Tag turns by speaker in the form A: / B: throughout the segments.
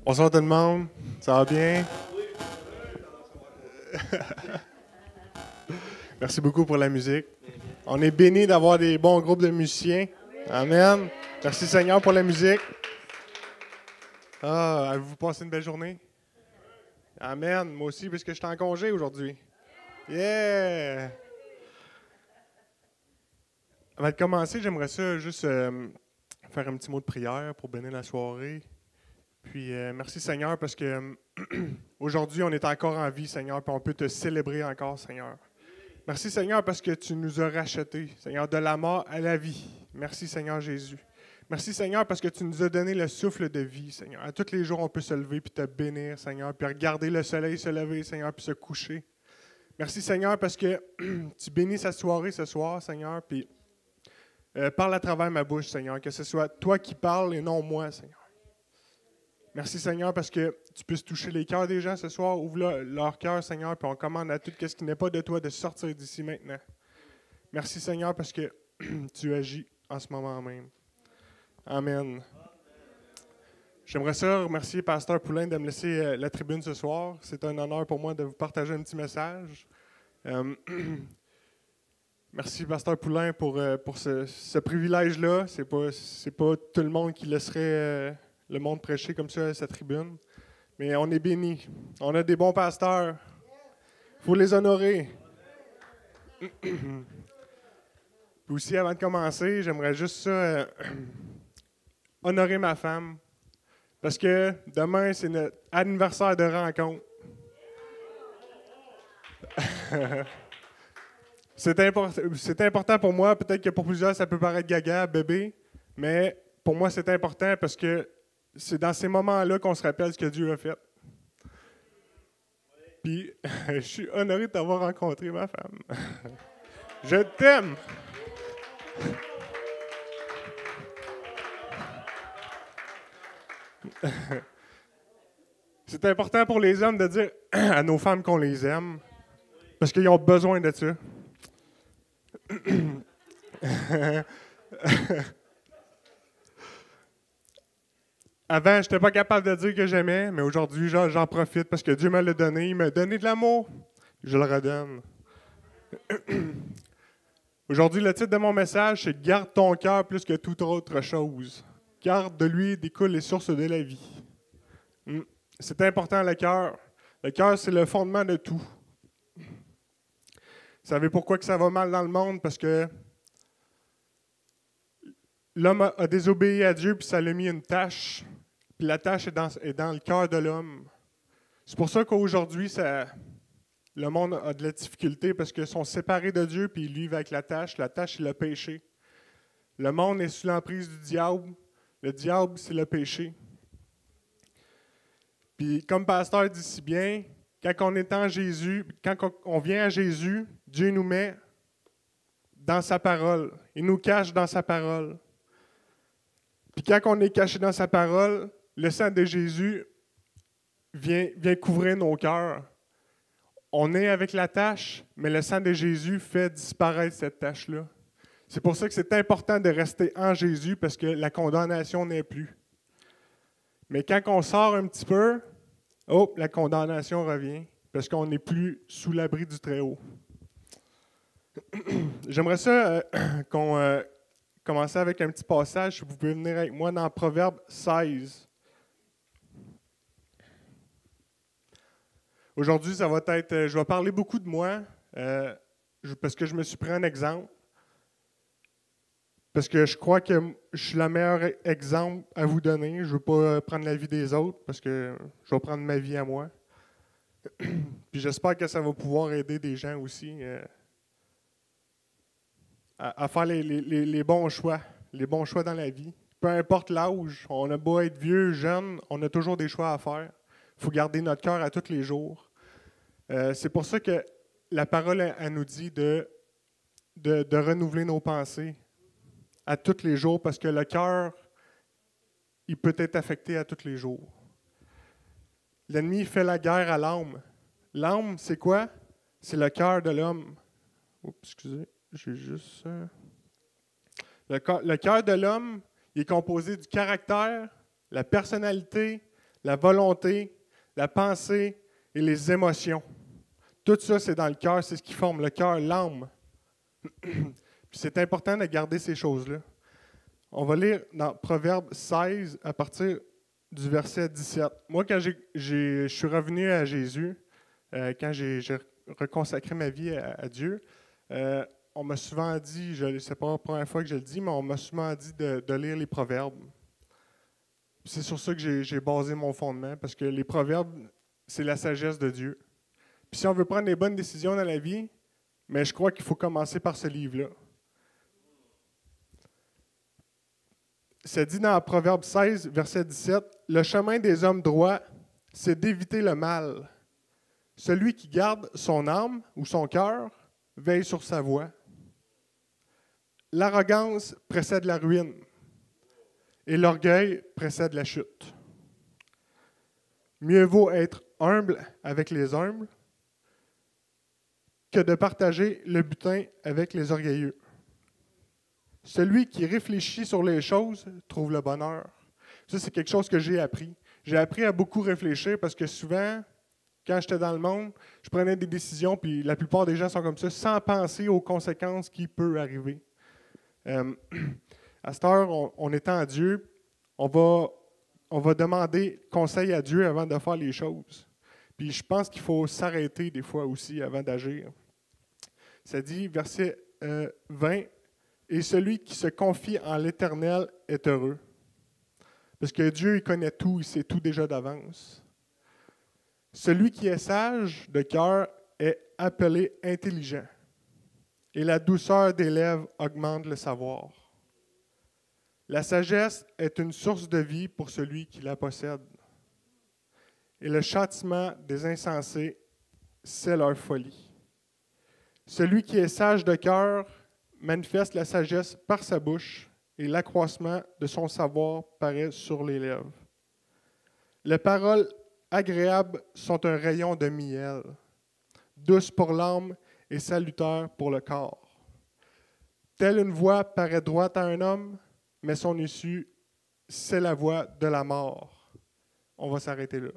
A: Bonsoir tout le monde, ça va bien? Merci beaucoup pour la musique. On est bénis d'avoir des bons groupes de musiciens. Amen. Merci Seigneur pour la musique. Avez-vous passé une belle journée? Amen. Moi aussi, puisque je suis en congé aujourd'hui. Yeah! Avant de commencer, j'aimerais ça juste faire un petit mot de prière pour bénir la soirée. Puis merci Seigneur parce que aujourd'hui on est encore en vie Seigneur, puis on peut te célébrer encore Seigneur. Merci Seigneur parce que tu nous as rachetés, Seigneur, de la mort à la vie. Merci Seigneur Jésus. Merci Seigneur parce que tu nous as donné le souffle de vie Seigneur. À tous les jours on peut se lever puis te bénir Seigneur, puis regarder le soleil se lever Seigneur, puis se coucher. Merci Seigneur parce que tu bénis cette soirée ce soir Seigneur, puis parle à travers ma bouche Seigneur, que ce soit toi qui parles et non moi Seigneur. Merci Seigneur parce que tu puisses toucher les cœurs des gens ce soir. Ouvre leur cœur Seigneur, puis on commande à tout ce qui n'est pas de toi de sortir d'ici maintenant. Merci Seigneur parce que tu agis en ce moment même. Amen. J'aimerais ça remercier Pasteur Poulain de me laisser la tribune ce soir. C'est un honneur pour moi de vous partager un petit message. Merci Pasteur Poulain pour ce privilège-là. C'est pas tout le monde qui laisserait le monde prêcher comme ça à sa tribune. Mais on est bénis. On a des bons pasteurs. Il faut les honorer. Puis aussi, avant de commencer, j'aimerais juste ça, honorer ma femme. Parce que demain, c'est notre anniversaire de rencontre. C'est important pour moi. Peut-être que pour plusieurs, ça peut paraître gaga, bébé. Mais pour moi, c'est important parce que c'est dans ces moments-là qu'on se rappelle ce que Dieu a fait. Puis, je suis honoré de t'avoir rencontré, ma femme. Je t'aime! C'est important pour les hommes de dire à nos femmes qu'on les aime, parce qu'ils ont besoin de ça. Avant, je n'étais pas capable de dire que j'aimais, mais aujourd'hui, j'en profite parce que Dieu me l'a donné. Il m'a donné de l'amour. Je le redonne. Aujourd'hui, le titre de mon message, c'est « Garde ton cœur plus que toute autre chose ». Car de lui découlent les sources de la vie. C'est important, le cœur. Le cœur, c'est le fondement de tout. Vous savez pourquoi que ça va mal dans le monde? Parce que l'homme a désobéi à Dieu, puis ça lui a mis une tâche. Puis la tâche est dans le cœur de l'homme. C'est pour ça qu'aujourd'hui, le monde a de la difficulté parce qu'ils sont séparés de Dieu, puis ils vivent avec la tâche. La tâche, c'est le péché. Le monde est sous l'emprise du diable. Le diable, c'est le péché. Puis comme pasteur dit si bien, quand on est en Jésus, quand on vient à Jésus, Dieu nous met dans sa parole. Il nous cache dans sa parole. Puis quand on est caché dans sa parole, le sang de Jésus vient couvrir nos cœurs. On est avec la tâche, mais le sang de Jésus fait disparaître cette tâche-là. C'est pour ça que c'est important de rester en Jésus, parce que la condamnation n'est plus. Mais quand on sort un petit peu, la condamnation revient, parce qu'on n'est plus sous l'abri du Très-Haut. J'aimerais ça qu'on commence avec un petit passage, si vous pouvez venir avec moi dans Proverbe 16. Aujourd'hui, ça va être, je vais parler beaucoup de moi, parce que je me suis pris un exemple. Parce que je crois que je suis le meilleur exemple à vous donner. Je ne veux pas prendre la vie des autres, parce que je vais prendre ma vie à moi. Puis j'espère que ça va pouvoir aider des gens aussi à faire les bons choix dans la vie. Peu importe l'âge, on a beau être vieux, jeune, on a toujours des choix à faire. Il faut garder notre cœur à tous les jours. C'est pour ça que la parole, elle nous dit de renouveler nos pensées à tous les jours, parce que le cœur, il peut être affecté à tous les jours. L'ennemi fait la guerre à l'âme. L'âme, c'est quoi? C'est le cœur de l'homme. Oups, excusez, j'ai juste ça. Le cœur de l'homme, il est composé du caractère, la personnalité, la volonté, la pensée et les émotions. Tout ça, c'est dans le cœur, c'est ce qui forme le cœur, l'âme. Puis c'est important de garder ces choses-là. On va lire dans Proverbe 16 à partir du verset 17. Moi, quand je suis revenu à Jésus, quand j'ai reconsacré ma vie à Dieu, on m'a souvent dit, c'est pas la première fois que je le dis, mais on m'a souvent dit de lire les Proverbes. C'est sur ça que j'ai basé mon fondement, parce que les Proverbes, c'est la sagesse de Dieu. Puis si on veut prendre les bonnes décisions dans la vie, mais je crois qu'il faut commencer par ce livre-là. Ça dit dans Proverbe 16, verset 17, « Le chemin des hommes droits, c'est d'éviter le mal. Celui qui garde son âme ou son cœur veille sur sa voie. L'arrogance précède la ruine et l'orgueil précède la chute. Mieux vaut être humble avec les humbles que de partager le butin avec les orgueilleux. Celui qui réfléchit sur les choses trouve le bonheur. » Ça, c'est quelque chose que j'ai appris. J'ai appris à beaucoup réfléchir parce que souvent, quand j'étais dans le monde, je prenais des décisions, puis la plupart des gens sont comme ça, sans penser aux conséquences qui peuvent arriver. À cette heure, on est en Dieu, on va demander conseil à Dieu avant de faire les choses. Puis je pense qu'il faut s'arrêter des fois aussi avant d'agir. Ça dit, verset 20, « Et celui qui se confie en l'Éternel est heureux. » Parce que Dieu, il connaît tout, il sait tout déjà d'avance. « Celui qui est sage de cœur est appelé intelligent. Et la douceur des lèvres augmente le savoir. La sagesse est une source de vie pour celui qui la possède. Et le châtiment des insensés, c'est leur folie. Celui qui est sage de cœur manifeste la sagesse par sa bouche, et l'accroissement de son savoir paraît sur les lèvres. Les paroles agréables sont un rayon de miel, douces pour l'âme et salutaires pour le corps. Telle une voix paraît droite à un homme, mais son issue, c'est la voie de la mort. On va s'arrêter là.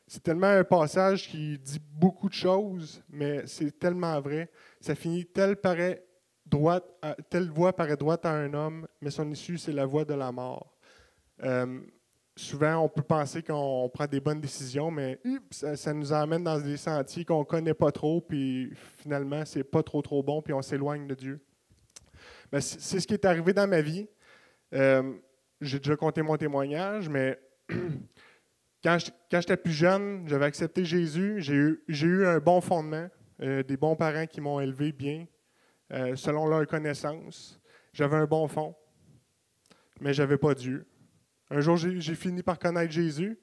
A: C'est tellement un passage qui dit beaucoup de choses, mais c'est tellement vrai. Ça finit telle voie paraît droite à un homme, mais son issue, c'est la voie de la mort. Souvent, on peut penser qu'on prend des bonnes décisions, mais ça nous emmène dans des sentiers qu'on ne connaît pas trop, puis finalement, c'est pas trop bon, puis on s'éloigne de Dieu. Mais c'est ce qui est arrivé dans ma vie. J'ai déjà conté mon témoignage, mais quand j'étais plus jeune, j'avais accepté Jésus, j'ai eu un bon fondement, des bons parents qui m'ont élevé bien, selon leurs connaissances. J'avais un bon fond, mais je n'avais pas Dieu. Un jour, j'ai fini par connaître Jésus,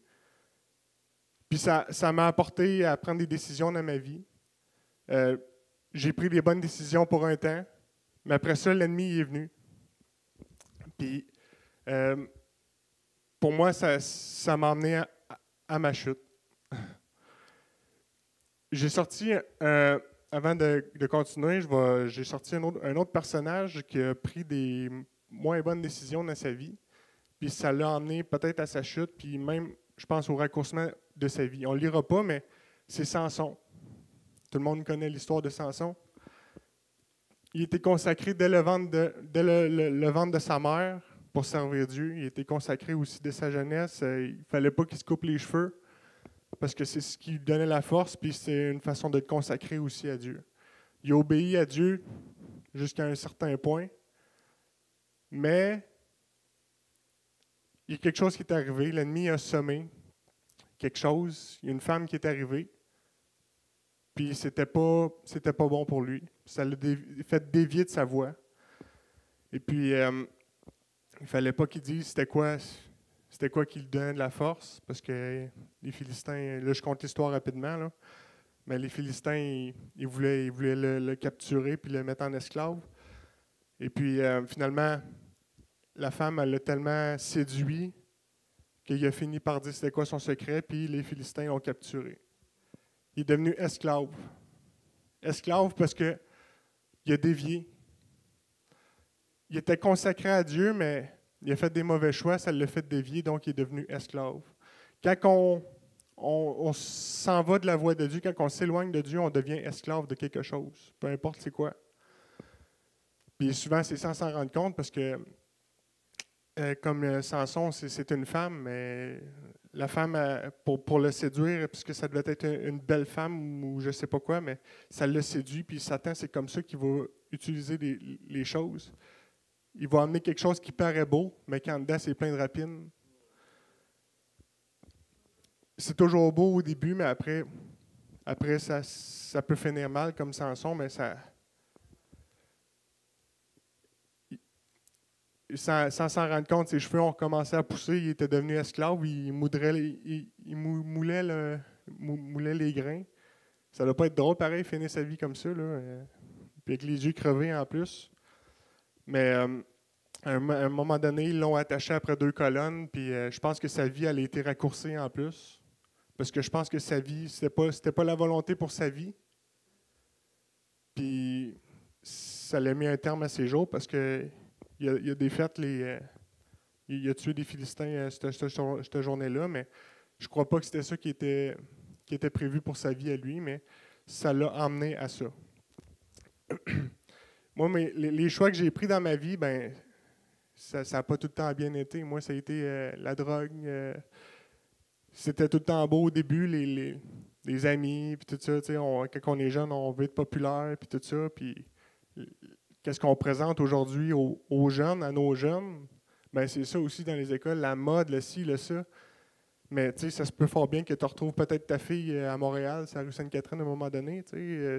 A: puis ça m'a apporté à prendre des décisions dans ma vie. J'ai pris des bonnes décisions pour un temps, mais après ça, l'ennemi est venu. Puis, pour moi, ça m'a amené à ma chute. J'ai sorti, avant de continuer, j'ai sorti un autre personnage qui a pris des moins bonnes décisions dans sa vie, puis ça l'a amené peut-être à sa chute, puis même, je pense, au raccourciment de sa vie. On ne le lira pas, mais c'est Samson. Tout le monde connaît l'histoire de Samson. Il était consacré dès le ventre de sa mère pour servir Dieu. Il était consacré aussi de sa jeunesse. Il ne fallait pas qu'il se coupe les cheveux parce que c'est ce qui lui donnait la force, puis c'est une façon de te consacrer aussi à Dieu. Il a obéi à Dieu jusqu'à un certain point, mais il y a quelque chose qui est arrivé. L'ennemi a semé quelque chose. Il y a une femme qui est arrivée, puis c'était pas bon pour lui. Ça l'a fait dévier de sa voie. Et puis, il ne fallait pas qu'il dise c'était quoi qui lui donnait de la force, parce que les Philistins, là je compte l'histoire rapidement, là, mais les Philistins, ils voulaient le capturer puis le mettre en esclave. Et puis, finalement, la femme, elle l'a tellement séduit qu'il a fini par dire c'était quoi son secret, puis les Philistins l'ont capturé. Il est devenu esclave. Esclave parce qu'il a dévié. Il était consacré à Dieu, mais il a fait des mauvais choix, ça l'a fait dévier, donc il est devenu esclave. Quand on s'en va de la voie de Dieu, quand on s'éloigne de Dieu, on devient esclave de quelque chose, peu importe c'est quoi. Puis souvent, c'est sans s'en rendre compte parce que, comme Samson, c'est une femme, mais la femme, pour le séduire, puisque ça devait être une belle femme ou je ne sais pas quoi, mais ça l'a séduit, puis Satan, c'est comme ça qu'il va utiliser les choses. Il va amener quelque chose qui paraît beau, mais quand dedans, c'est plein de rapines. C'est toujours beau au début, mais après ça peut finir mal comme Samson, mais sans s'en rendre compte, ses cheveux ont recommencé à pousser, il était devenu esclave, moulait les grains. Ça ne doit pas être drôle, pareil, finir sa vie comme ça, là, puis avec les yeux crevés en plus. Mais à un moment donné, ils l'ont attaché après 2 colonnes, puis je pense que sa vie elle a été raccourcie en plus. Parce que je pense que sa vie, c'était pas la volonté pour sa vie. Puis ça l'a mis un terme à ses jours parce que il a défait il a tué des Philistins cette journée-là, mais je crois pas que c'était ça qui était prévu pour sa vie à lui, mais ça l'a emmené à ça. Moi, les choix que j'ai pris dans ma vie, ben ça n'a pas tout le temps bien été. Moi, ça a été la drogue. C'était tout le temps beau au début, les amis, puis tout ça. Quand on est jeune, on veut être populaire, puis tout ça. Puis qu'est-ce qu'on présente aujourd'hui aux jeunes, à nos jeunes? Ben, c'est ça aussi dans les écoles, la mode, le ci, le ça. Mais ça se peut fort bien que tu retrouves peut-être ta fille à Montréal, c'est la rue Sainte-Catherine à un moment donné.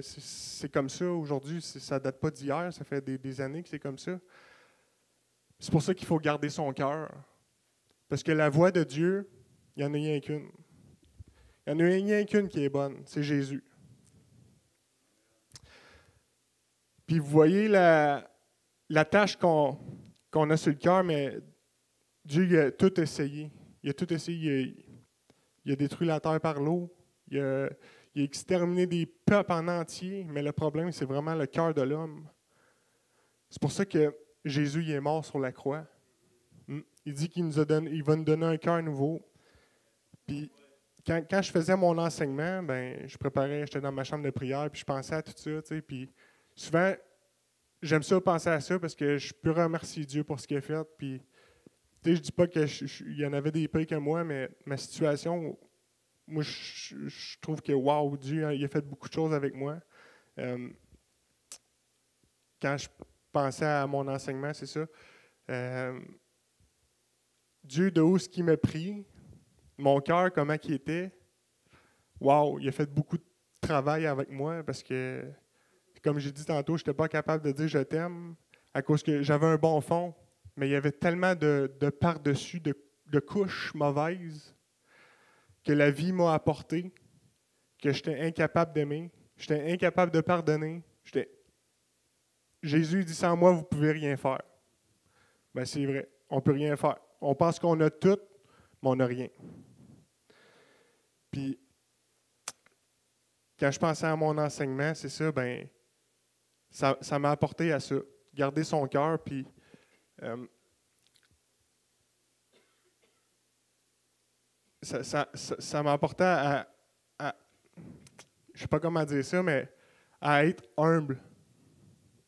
A: C'est comme ça aujourd'hui, ça ne date pas d'hier, ça fait des années que c'est comme ça. C'est pour ça qu'il faut garder son cœur. Parce que la voix de Dieu, il n'y en a rien qu'une. Il n'y en a rien qu'une qui est bonne, c'est Jésus. Puis vous voyez la tâche qu'on a sur le cœur, mais Dieu il a tout essayé. Il a tout essayé. Il a détruit la terre par l'eau. Il a exterminé des peuples en entier, mais le problème, c'est vraiment le cœur de l'homme. C'est pour ça que Jésus il est mort sur la croix. Il dit qu'il il va nous donner un cœur nouveau. Puis quand je faisais mon enseignement, ben je préparais, j'étais dans ma chambre de prière, puis je pensais à tout ça, puis souvent, j'aime ça penser à ça parce que je peux remercier Dieu pour ce qu'il a fait. Puis, je dis pas qu'il y en avait des pires que moi, mais ma situation, moi, je trouve que, wow, Dieu, il a fait beaucoup de choses avec moi. Quand je pensais à mon enseignement, c'est ça. Dieu, de où ce qu'il m'a pris, mon cœur, comment il était, wow, il a fait beaucoup de travail avec moi parce que, comme j'ai dit tantôt, je n'étais pas capable de dire je t'aime à cause que j'avais un bon fond, mais il y avait tellement de par-dessus, de couches mauvaises que la vie m'a apporté, que j'étais incapable d'aimer, j'étais incapable de pardonner. Jésus dit sans moi, vous ne pouvez rien faire. Ben, c'est vrai, on ne peut rien faire. On pense qu'on a tout, mais on n'a rien. Puis, quand je pensais à mon enseignement, c'est ça, ben, ça m'a apporté à ça. Garder son cœur, puis ça m'a apporté à je ne sais pas comment dire ça, mais à être humble.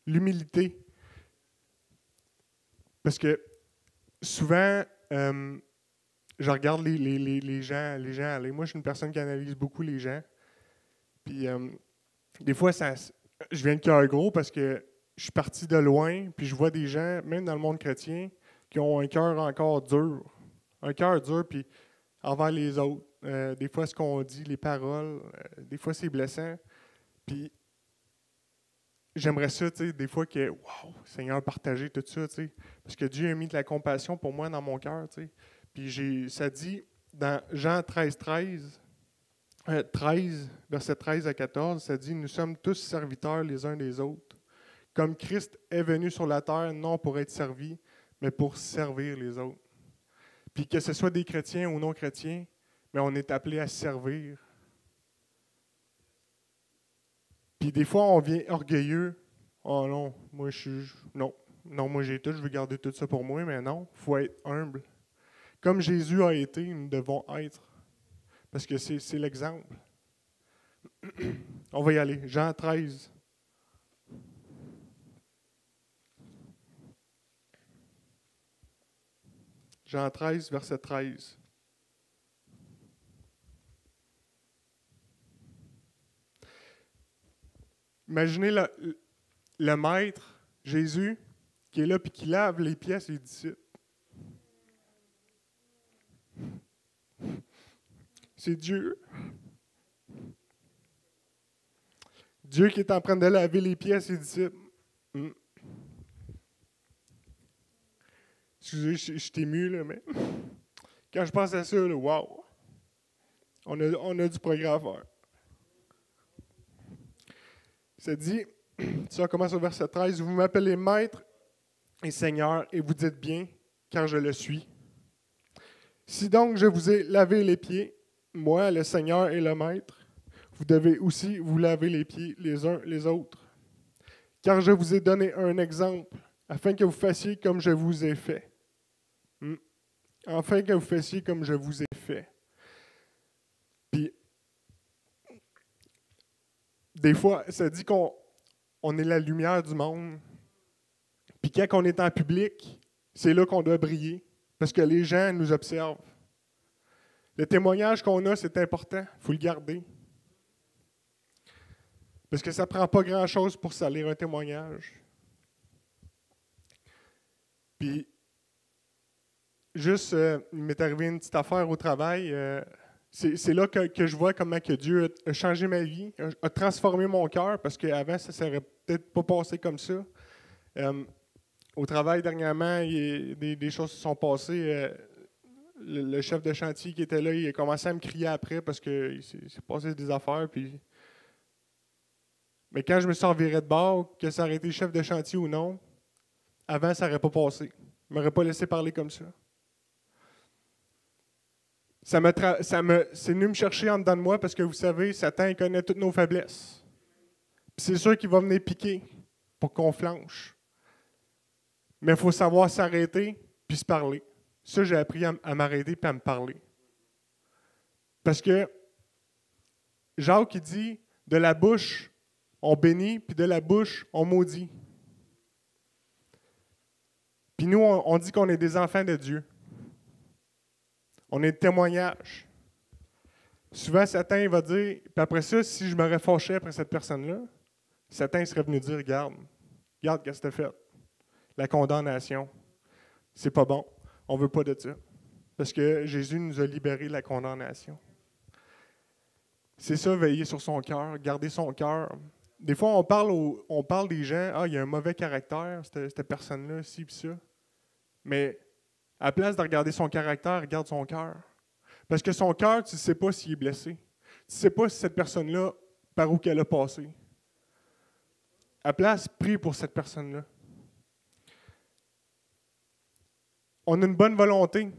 A: L'humilité. Parce que souvent, je regarde les gens aller. Moi, je suis une personne qui analyse beaucoup les gens. Puis, des fois, je viens de cœur gros parce que je suis parti de loin, puis je vois des gens, même dans le monde chrétien, qui ont un cœur encore dur. Un cœur dur, puis envers les autres. Des fois, ce qu'on dit, les paroles, des fois, c'est blessant. Puis, j'aimerais ça, tu sais, des fois que, wow, Seigneur, partager tout ça, tu sais. Parce que Dieu a mis de la compassion pour moi dans mon cœur, tu sais. Puis, ça dit, dans Jean 13, verset 13 à 14, ça dit, nous sommes tous serviteurs les uns des autres. Comme Christ est venu sur la terre, non pour être servi, mais pour servir les autres. Puis que ce soit des chrétiens ou non chrétiens, mais on est appelé à servir. Puis des fois, on vient orgueilleux. Oh non, moi moi j'ai tout, je veux garder tout ça pour moi, mais non, il faut être humble. Comme Jésus a été, nous devons être. parce que c'est l'exemple. On va y aller. Jean 13. Jean 13, verset 13. Imaginez le maître, Jésus, qui est là et qui lave les pieds à ses disciples. C'est Dieu. Dieu qui est en train de laver les pieds à ses disciples. Excusez, je suis ému, là, mais quand je pense à ça, là, wow! On a du progrès à faire. Ça dit, ça commence au verset 13, « Vous m'appelez Maître et Seigneur, et vous dites bien, car je le suis. Si donc je vous ai lavé les pieds, moi, le Seigneur et le Maître, vous devez aussi vous laver les pieds les uns les autres. Car je vous ai donné un exemple, afin que vous fassiez comme je vous ai fait. Afin que vous fassiez comme je vous ai fait. » Puis, des fois, ça dit qu'on est la lumière du monde. Puis quand on est en public, c'est là qu'on doit briller, parce que les gens nous observent. Le témoignage qu'on a, c'est important, il faut le garder. Parce que ça ne prend pas grand-chose pour salir un témoignage. Puis, juste, il m'est arrivé une petite affaire au travail. C'est là que je vois comment que Dieu a changé ma vie, a transformé mon cœur, parce qu'avant, ça ne serait peut-être pas passé comme ça. Au travail, dernièrement, des choses se sont passées. Le chef de chantier qui était là, il a commencé à me crier après parce qu'il s'est passé des affaires. Mais quand je me suis reviré de bord, que ça aurait été chef de chantier ou non, avant, ça n'aurait pas passé. Il ne m'aurait pas laissé parler comme ça. C'est venu me chercher en dedans de moi parce que vous savez, Satan il connaît toutes nos faiblesses. Puis c'est sûr qu'il va venir piquer pour qu'on flanche. Mais il faut savoir s'arrêter puis se parler. Ça, j'ai appris à m'arrêter puis à me parler. Parce que Jacques, il dit, de la bouche, on bénit, puis de la bouche, on maudit. Puis nous, on dit qu'on est des enfants de Dieu. On est de témoignage. Souvent, Satan il va dire, puis après ça, si je m'aurais fâché après cette personne-là, Satan il serait venu dire, regarde qu'est-ce que tu as fait. La condamnation. C'est pas bon. On ne veut pas de ça. Parce que Jésus nous a libérés de la condamnation. C'est ça, veiller sur son cœur, garder son cœur. Des fois, on parle des gens, il y a un mauvais caractère, cette personne-là, ci et ça. Mais à la place de regarder son caractère, regarde son cœur. Parce que son cœur, tu ne sais pas s'il est blessé. Tu ne sais pas si cette personne-là, par où qu'elle a passé. À la place, prie pour cette personne-là. On a une bonne volonté.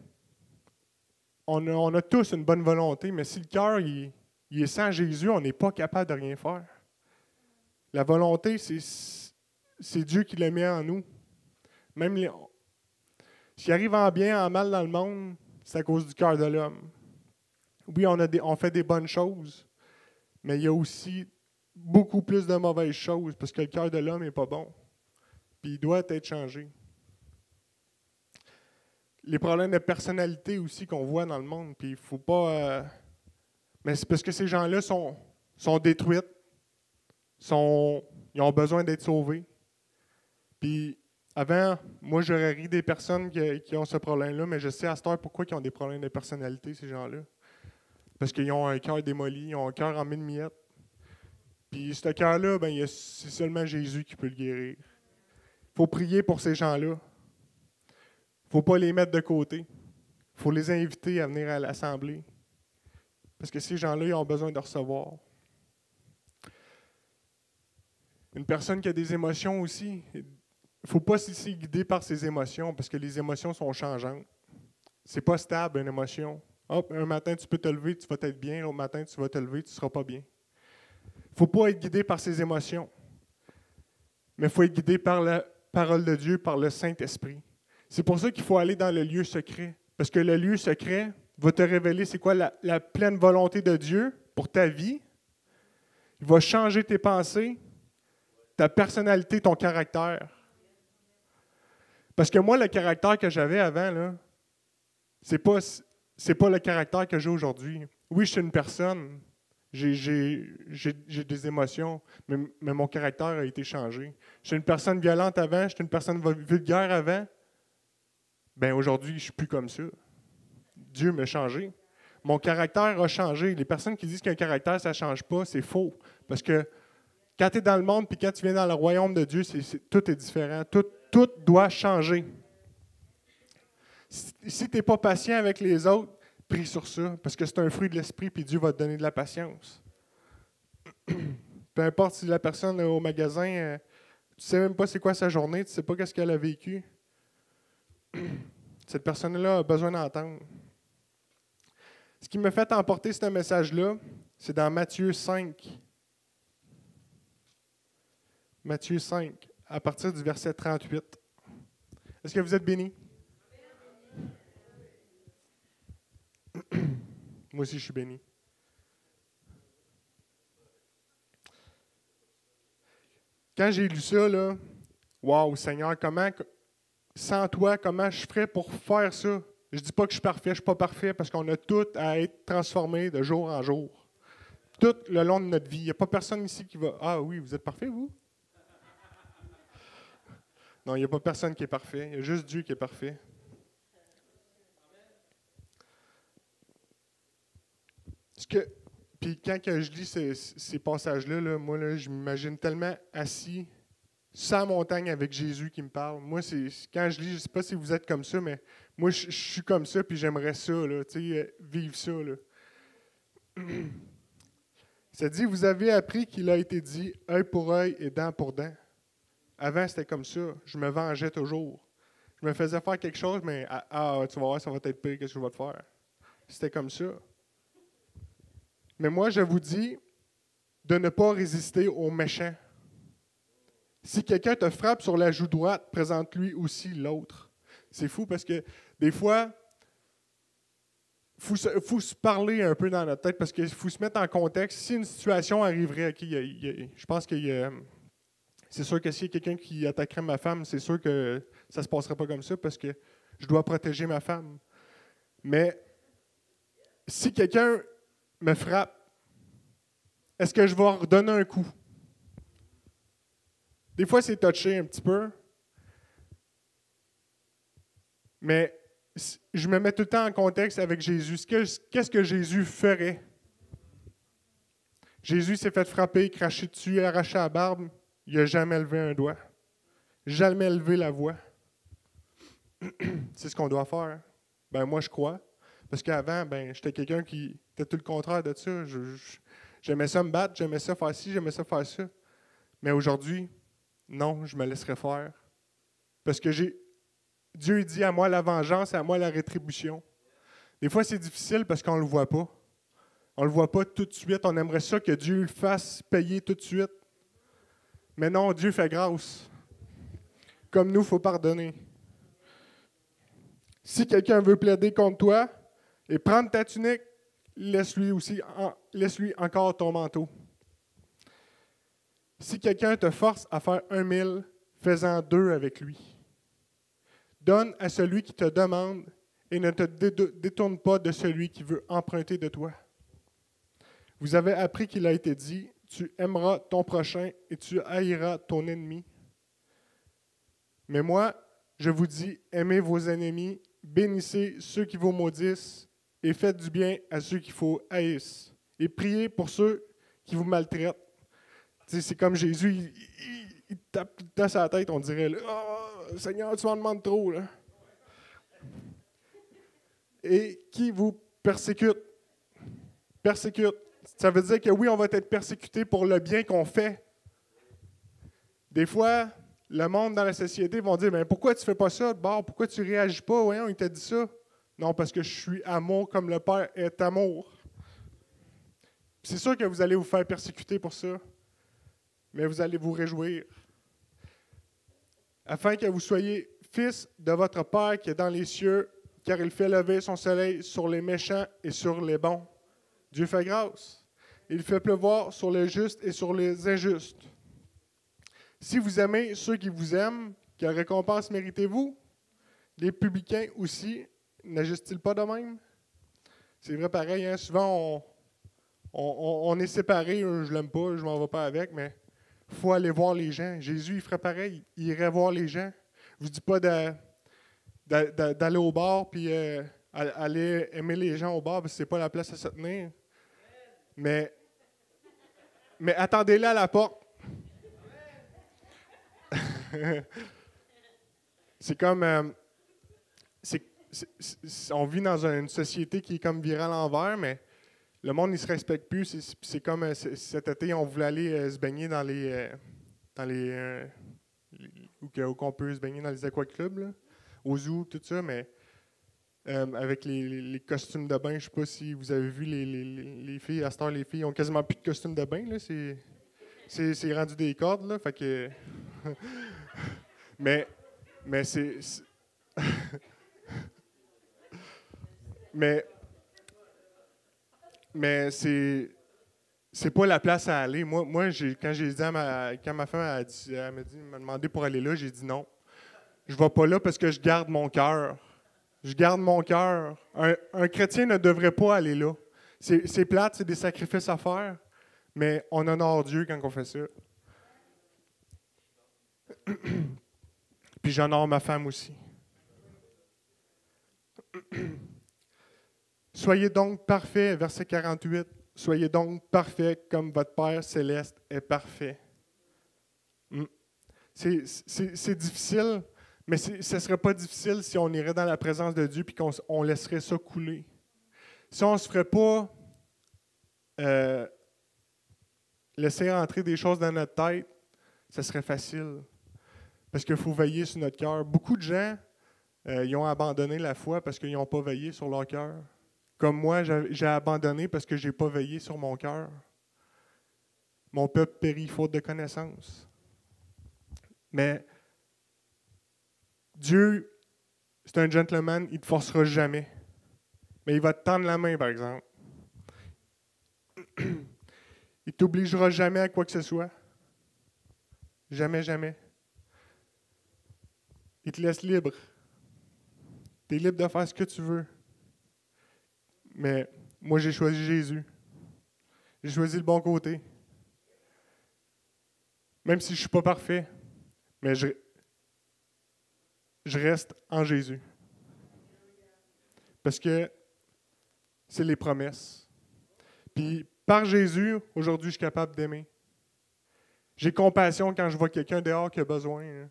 A: On a tous une bonne volonté, mais si le cœur il est sans Jésus, on n'est pas capable de rien faire. La volonté, c'est Dieu qui la met en nous. Même s'il arrive en bien, en mal dans le monde, c'est à cause du cœur de l'homme. Oui, on fait des bonnes choses, mais il y a aussi beaucoup plus de mauvaises choses parce que le cœur de l'homme n'est pas bon. Puis il doit être changé. Les problèmes de personnalité aussi qu'on voit dans le monde, puis il ne faut pas... mais c'est parce que ces gens-là sont détruits, ils ont besoin d'être sauvés. Puis avant, moi j'aurais ri des personnes qui ont ce problème-là, mais je sais à cette heure pourquoi ils ont des problèmes de personnalité, ces gens-là. Parce qu'ils ont un cœur démoli, ils ont un cœur en mille miettes. Puis ce cœur-là, c'est seulement Jésus qui peut le guérir. Il faut prier pour ces gens-là. Il ne faut pas les mettre de côté. Il faut les inviter à venir à l'assemblée. Parce que ces gens-là, ils ont besoin de recevoir. Une personne qui a des émotions aussi, il ne faut pas se laisser guider par ses émotions, parce que les émotions sont changeantes. C'est pas stable, une émotion. Hop, un matin, tu peux te lever, tu vas être bien. L'autre matin, tu vas te lever, tu ne seras pas bien. Il ne faut pas être guidé par ses émotions. Mais il faut être guidé par la parole de Dieu, par le Saint-Esprit. C'est pour ça qu'il faut aller dans le lieu secret. Parce que le lieu secret va te révéler c'est quoi la pleine volonté de Dieu pour ta vie. Il va changer tes pensées, ta personnalité, ton caractère. Parce que moi, le caractère que j'avais avant, là, c'est pas le caractère que j'ai aujourd'hui. Oui, je suis une personne, j'ai des émotions, mais mon caractère a été changé. Je suis une personne violente avant, je suis une personne vulgaire avant. Bien, aujourd'hui, je ne suis plus comme ça. Dieu m'a changé. Mon caractère a changé. Les personnes qui disent qu'un caractère, ça ne change pas, c'est faux. Parce que quand tu es dans le monde puis quand tu viens dans le royaume de Dieu, tout est différent. Tout doit changer. Si tu n'es pas patient avec les autres, prie sur ça, parce que c'est un fruit de l'esprit, puis Dieu va te donner de la patience. Peu importe si la personne au magasin, tu ne sais même pas c'est quoi sa journée, tu ne sais pas qu'est-ce qu'elle a vécu. Cette personne-là a besoin d'entendre. Ce qui m'a fait emporter ce message-là, c'est dans Matthieu 5. Matthieu 5, à partir du verset 38. Est-ce que vous êtes bénis? Moi aussi, je suis béni. Quand j'ai lu ça, là, waouh, Seigneur, sans toi, comment je ferais pour faire ça? Je ne dis pas que je suis parfait, je ne suis pas parfait, parce qu'on a tout à être transformé de jour en jour. Tout le long de notre vie. Il n'y a pas personne ici qui va « Ah oui, vous êtes parfait, vous? » Non, il n'y a pas personne qui est parfait. Il y a juste Dieu qui est parfait. Puis quand que je lis ces passages-là, là, moi, là, je m'imagine tellement assis sur la montagne avec Jésus qui me parle. Moi, quand je lis, je ne sais pas si vous êtes comme ça, mais moi, je suis comme ça, puis j'aimerais ça, là, vivre ça. Là. Ça dit, vous avez appris qu'il a été dit œil pour œil et dent pour dent. Avant, c'était comme ça. Je me vengeais toujours. Je me faisais faire quelque chose, mais tu vas voir, ça va être pire, qu'est-ce que je vais te faire? C'était comme ça. Mais moi, je vous dis de ne pas résister aux méchants. Si quelqu'un te frappe sur la joue droite, présente-lui aussi l'autre. C'est fou parce que des fois, il faut se parler un peu dans notre tête parce qu'il faut se mettre en contexte. Si une situation arriverait, je pense que c'est sûr que s'il y a quelqu'un qui attaquerait ma femme, c'est sûr que ça ne se passerait pas comme ça parce que je dois protéger ma femme. Mais si quelqu'un me frappe, est-ce que je vais redonner un coup? Des fois, c'est touché un petit peu. Mais je me mets tout le temps en contexte avec Jésus. Qu'est-ce que Jésus ferait? Jésus s'est fait frapper, cracher dessus, arracher la barbe. Il n'a jamais levé un doigt. Jamais levé la voix. C'est ce qu'on doit faire. Ben moi, je crois. Parce qu'avant, j'étais quelqu'un qui était tout le contraire de ça. J'aimais ça me battre, j'aimais ça faire ci, j'aimais ça faire ça. Mais aujourd'hui, non, je me laisserai faire. Parce que Dieu dit à moi la vengeance et à moi la rétribution. Des fois, c'est difficile parce qu'on ne le voit pas. On ne le voit pas tout de suite. On aimerait ça que Dieu le fasse payer tout de suite. Mais non, Dieu fait grâce. Comme nous, il faut pardonner. Si quelqu'un veut plaider contre toi et prendre ta tunique, laisse-lui encore ton manteau. Si quelqu'un te force à faire 1 000, fais-en 2 avec lui. Donne à celui qui te demande et ne te détourne pas de celui qui veut emprunter de toi. Vous avez appris qu'il a été dit, tu aimeras ton prochain et tu haïras ton ennemi. Mais moi, je vous dis, aimez vos ennemis, bénissez ceux qui vous maudissent et faites du bien à ceux qui vous haïssent. Et priez pour ceux qui vous maltraitent. C'est comme Jésus, il tape tout le temps sur la tête, on dirait, là, oh, Seigneur, tu m'en demandes trop. Là. Et qui vous persécute. Persécute. Ça veut dire que oui, on va être persécuté pour le bien qu'on fait. Des fois, le monde dans la société vont dire, mais pourquoi tu ne fais pas ça de bord? Pourquoi tu ne réagis pas? Voyons, il t'a dit ça. Non, parce que je suis amour comme le Père est amour. C'est sûr que vous allez vous faire persécuter pour ça, mais vous allez vous réjouir. Afin que vous soyez fils de votre Père qui est dans les cieux, car il fait lever son soleil sur les méchants et sur les bons. Dieu fait grâce. Il fait pleuvoir sur les justes et sur les injustes. Si vous aimez ceux qui vous aiment, quelle récompense méritez-vous? Les publicains aussi, n'agissent-ils pas de même? C'est vrai pareil, hein? Souvent on est séparés, je ne l'aime pas, je ne m'en vais pas avec, mais il faut aller voir les gens. Jésus, il ferait pareil, il irait voir les gens. Je ne vous dis pas d'aller au bar puis aller aimer les gens au bar parce que ce n'est pas la place à se tenir. Mais attendez-les à la porte. C'est comme... on vit dans une société qui est comme virée à l'envers, mais le monde ne se respecte plus. C'est comme cet été, on voulait aller se baigner dans où on peut se baigner dans les aquaclubs, là, au zoo, tout ça, mais avec les costumes de bain, je ne sais pas si vous avez vu les filles. À cette heure, les filles ont quasiment plus de costumes de bain. Là, c'est rendu des cordes, là, fait que... mais c'est... mais c'est pas la place à aller. Moi quand j'ai dit quand ma femme m'a demandé pour aller là, j'ai dit non. Je vais pas là parce que je garde mon cœur. Je garde mon cœur. Un chrétien ne devrait pas aller là. C'est plate, c'est des sacrifices à faire, mais on honore Dieu quand on fait ça. Puis j'honore ma femme aussi. Soyez donc parfaits, verset 48. Soyez donc parfaits comme votre Père céleste est parfait. C'est difficile, mais ce ne serait pas difficile si on irait dans la présence de Dieu et qu'on laisserait ça couler. Si on ne se ferait pas laisser entrer des choses dans notre tête, ce serait facile. Parce qu'il faut veiller sur notre cœur. Beaucoup de gens, ils ont abandonné la foi parce qu'ils n'ont pas veillé sur leur cœur. Comme moi, j'ai abandonné parce que je n'ai pas veillé sur mon cœur. Mon peuple périt faute de connaissance. Mais Dieu, c'est un gentleman, il ne te forcera jamais. Mais il va te tendre la main, par exemple. Il ne t'obligera jamais à quoi que ce soit. Jamais, jamais. Il te laisse libre. Tu es libre de faire ce que tu veux. Mais moi, j'ai choisi Jésus. J'ai choisi le bon côté. Même si je ne suis pas parfait, mais je reste en Jésus. Parce que c'est les promesses. Puis par Jésus, aujourd'hui, je suis capable d'aimer. J'ai compassion quand je vois quelqu'un dehors qui a besoin. Hein.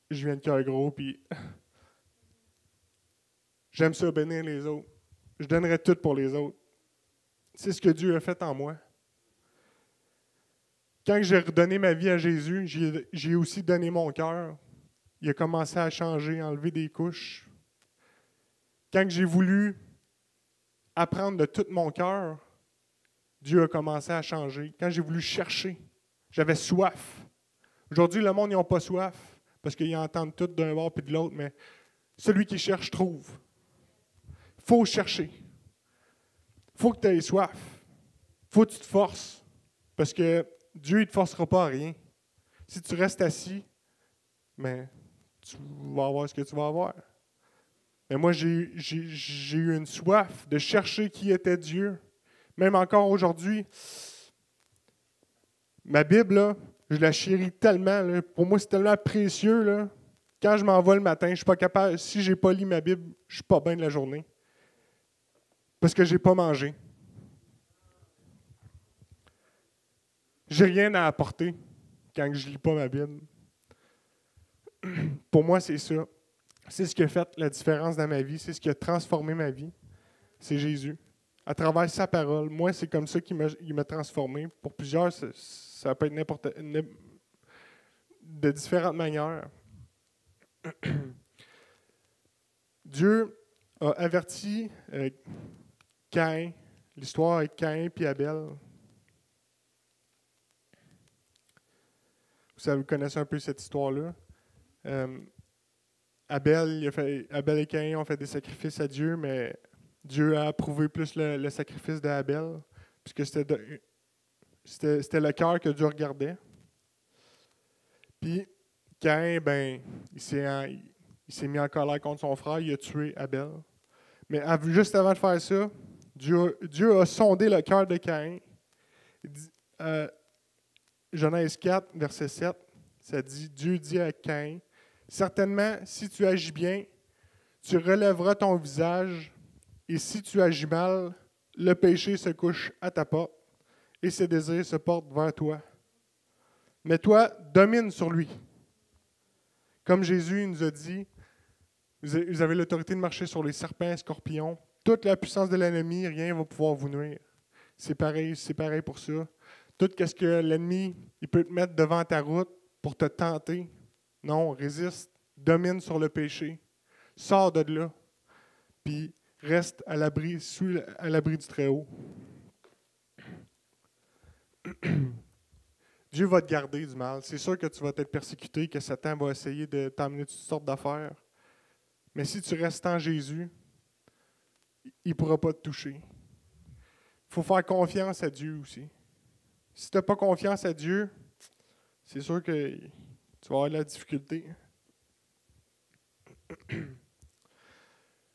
A: Je viens de cœur gros, puis j'aime ça bénir les autres. Je donnerais tout pour les autres. C'est ce que Dieu a fait en moi. Quand j'ai redonné ma vie à Jésus, j'ai aussi donné mon cœur. Il a commencé à changer, à enlever des couches. Quand j'ai voulu apprendre de tout mon cœur, Dieu a commencé à changer. Quand j'ai voulu chercher, j'avais soif. Aujourd'hui, le monde, ils n'ont pas soif parce qu'ils entendent tout d'un bord et de l'autre, mais celui qui cherche trouve. Il faut chercher. Il faut que tu aies soif. Il faut que tu te forces. Parce que Dieu ne te forcera pas à rien. Si tu restes assis, mais tu vas avoir ce que tu vas avoir. Mais moi, j'ai eu une soif de chercher qui était Dieu. Même encore aujourd'hui, ma Bible, là, je la chéris tellement. Là, pour moi, c'est tellement précieux. Là. Quand je m'en vais le matin, je ne suis pas capable. Si je n'ai pas lu ma Bible, je ne suis pas bien de la journée. Parce que je n'ai pas mangé. J'ai rien à apporter quand je ne lis pas ma Bible. Pour moi, c'est ça. C'est ce qui a fait la différence dans ma vie. C'est ce qui a transformé ma vie. C'est Jésus. À travers sa parole. Moi, c'est comme ça qu'il m'a transformé. Pour plusieurs, ça peut être de différentes manières. Dieu a averti Caïn, l'histoire avec Caïn et Abel. Vous connaissez un peu cette histoire-là. Abel et Caïn ont fait des sacrifices à Dieu, mais Dieu a approuvé plus le sacrifice d'Abel, puisque c'était le cœur que Dieu regardait. Puis Caïn, ben, il s'est mis en colère contre son frère, il a tué Abel. Mais juste avant de faire ça, Dieu a sondé le cœur de Caïn. Genèse 4, verset 7, ça dit, Dieu dit à Caïn, « Certainement, si tu agis bien, tu relèveras ton visage, et si tu agis mal, le péché se couche à ta porte, et ses désirs se portent vers toi. Mais toi, domine sur lui. » Comme Jésus nous a dit, vous avez l'autorité de marcher sur les serpents et scorpions. Toute la puissance de l'ennemi, rien ne va pouvoir vous nuire. C'est pareil pour ça. Tout ce que l'ennemi il peut te mettre devant ta route pour te tenter, non, résiste, domine sur le péché, sors de là, puis reste à l'abri du Très-Haut. Dieu va te garder du mal. C'est sûr que tu vas être persécuté, que Satan va essayer de t'amener toutes sortes d'affaires. Mais si tu restes en Jésus, il ne pourra pas te toucher. Il faut faire confiance à Dieu aussi. Si tu n'as pas confiance à Dieu, c'est sûr que tu vas avoir de la difficulté.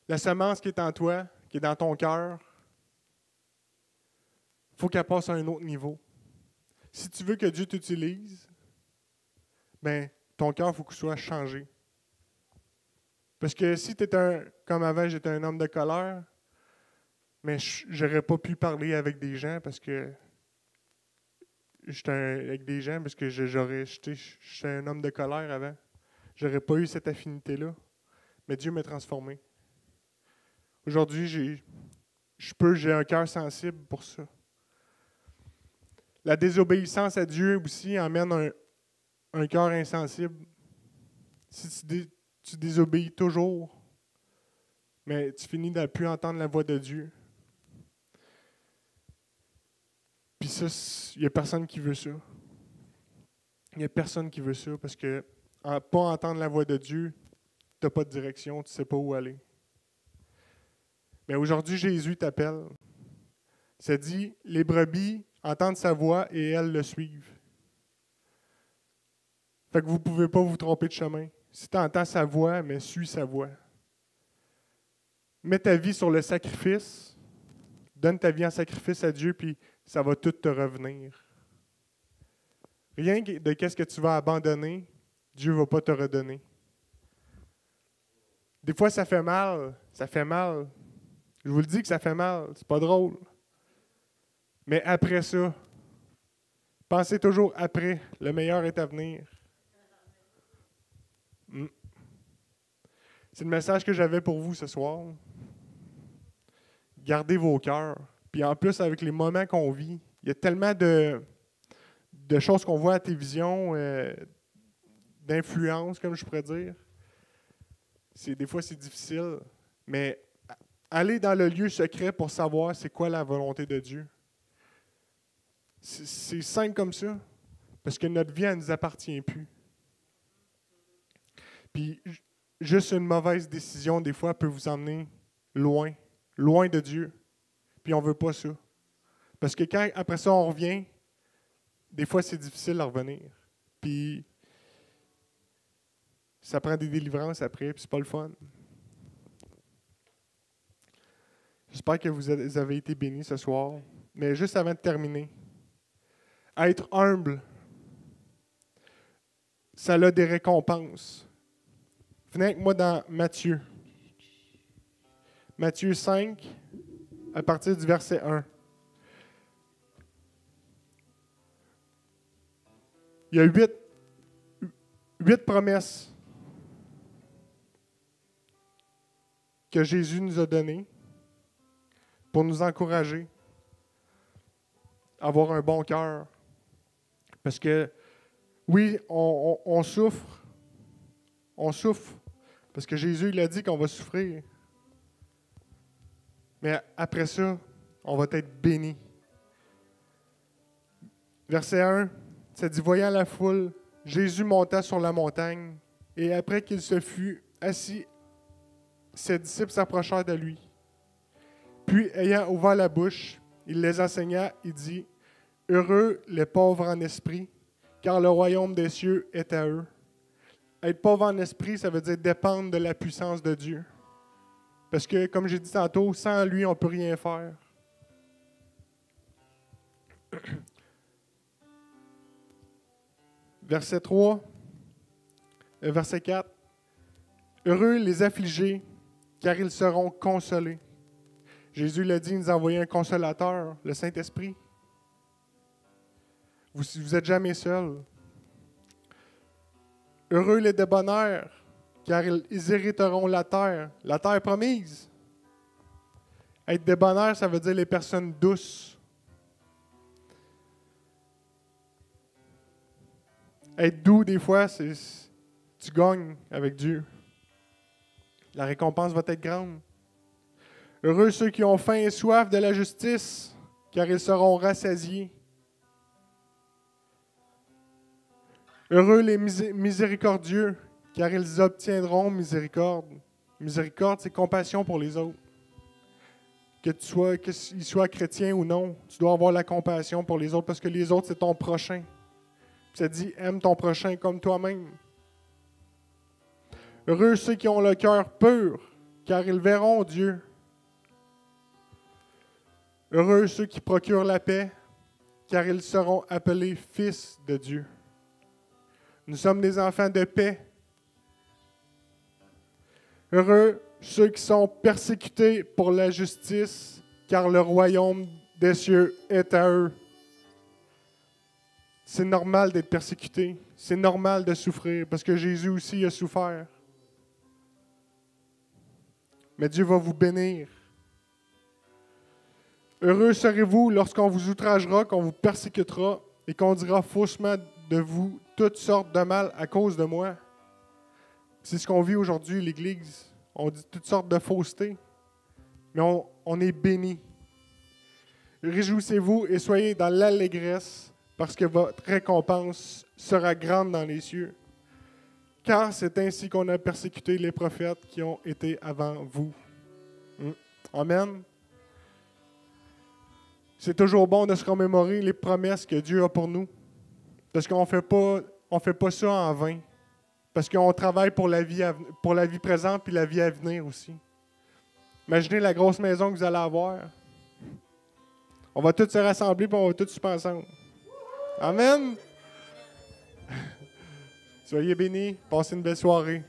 A: La semence qui est en toi, qui est dans ton cœur, il faut qu'elle passe à un autre niveau. Si tu veux que Dieu t'utilise, ben, ton cœur, il faut qu'il soit changé. Parce que si tu es comme avant, j'étais un homme de colère, mais je n'aurais pas pu parler avec des gens parce que j'étais un homme de colère avant. J'aurais pas eu cette affinité-là. Mais Dieu m'a transformé. Aujourd'hui, j'ai un cœur sensible pour ça. La désobéissance à Dieu aussi emmène un cœur insensible. Si tu désobéis toujours, mais tu finis de ne plus entendre la voix de Dieu. Puis ça, il n'y a personne qui veut ça. Il n'y a personne qui veut ça parce que pas entendre la voix de Dieu, tu n'as pas de direction, tu ne sais pas où aller. Mais aujourd'hui, Jésus t'appelle. Ça dit, les brebis entendent sa voix et elles le suivent. Fait que vous ne pouvez pas vous tromper de chemin. Si tu entends sa voix, mais suis sa voix. Mets ta vie sur le sacrifice. Donne ta vie en sacrifice à Dieu, puis ça va tout te revenir. Rien de qu'est-ce que tu vas abandonner, Dieu ne va pas te redonner. Des fois, ça fait mal. Ça fait mal. Je vous le dis que ça fait mal. C'est pas drôle. Mais après ça, pensez toujours après. Le meilleur est à venir. C'est le message que j'avais pour vous ce soir. Gardez vos cœurs. Puis en plus, avec les moments qu'on vit, il y a tellement de choses qu'on voit à la télévision, d'influence, comme je pourrais dire. Des fois, c'est difficile. Mais aller dans le lieu secret pour savoir c'est quoi la volonté de Dieu. C'est simple comme ça. Parce que notre vie, elle ne nous appartient plus. Puis, juste une mauvaise décision, des fois, peut vous emmener loin de Dieu. Puis, on ne veut pas ça. Parce que quand, après ça, on revient, des fois, c'est difficile à revenir. Puis, ça prend des délivrances après, puis c'est pas le fun. J'espère que vous avez été bénis ce soir. Mais juste avant de terminer, être humble, ça a des récompenses. Venez avec moi dans Matthieu. Matthieu 5, à partir du verset 1. Il y a 8 promesses que Jésus nous a données pour nous encourager à avoir un bon cœur. Parce que, oui, on souffre. On souffre. Parce que Jésus, il a dit qu'on va souffrir. Mais après ça, on va être béni. Verset 1, ça dit, voyant la foule, Jésus monta sur la montagne, et après qu'il se fut assis, ses disciples s'approchèrent de lui. Puis, ayant ouvert la bouche, il les enseigna, il dit, « Heureux les pauvres en esprit, car le royaume des cieux est à eux. » Être pauvre en esprit, ça veut dire dépendre de la puissance de Dieu. Parce que, comme j'ai dit tantôt, sans lui, on ne peut rien faire. Verset 3, verset 4. Heureux les affligés, car ils seront consolés. Jésus l'a dit, il nous a envoyé un consolateur, le Saint-Esprit. Vous n'êtes jamais seul. Heureux les débonnaires, car ils hériteront la terre promise. Être débonnaire, ça veut dire les personnes douces. Être doux, des fois, c'est tu gagnes avec Dieu. La récompense va être grande. Heureux ceux qui ont faim et soif de la justice, car ils seront rassasiés. Heureux les miséricordieux, car ils obtiendront miséricorde. Miséricorde, c'est compassion pour les autres. Qu'ils soient chrétiens ou non, tu dois avoir la compassion pour les autres, parce que les autres, c'est ton prochain. Ça dit, aime ton prochain comme toi-même. Heureux ceux qui ont le cœur pur, car ils verront Dieu. Heureux ceux qui procurent la paix, car ils seront appelés fils de Dieu. Nous sommes des enfants de paix. Heureux ceux qui sont persécutés pour la justice, car le royaume des cieux est à eux. C'est normal d'être persécuté. C'est normal de souffrir, parce que Jésus aussi a souffert. Mais Dieu va vous bénir. Heureux serez-vous lorsqu'on vous outragera, qu'on vous persécutera et qu'on dira faussement de vous toutes sortes de mal à cause de moi. C'est ce qu'on vit aujourd'hui, l'Église. On dit toutes sortes de faussetés, mais on est bénis. Réjouissez-vous et soyez dans l'allégresse, parce que votre récompense sera grande dans les cieux. Car c'est ainsi qu'on a persécuté les prophètes qui ont été avant vous. Amen. C'est toujours bon de se remémorer les promesses que Dieu a pour nous. Parce qu'on ne fait pas ça en vain. Parce qu'on travaille pour la vie présente et la vie à venir aussi. Imaginez la grosse maison que vous allez avoir. On va tous se rassembler et on va tous souper ensemble. Amen. Soyez bénis. Passez une belle soirée.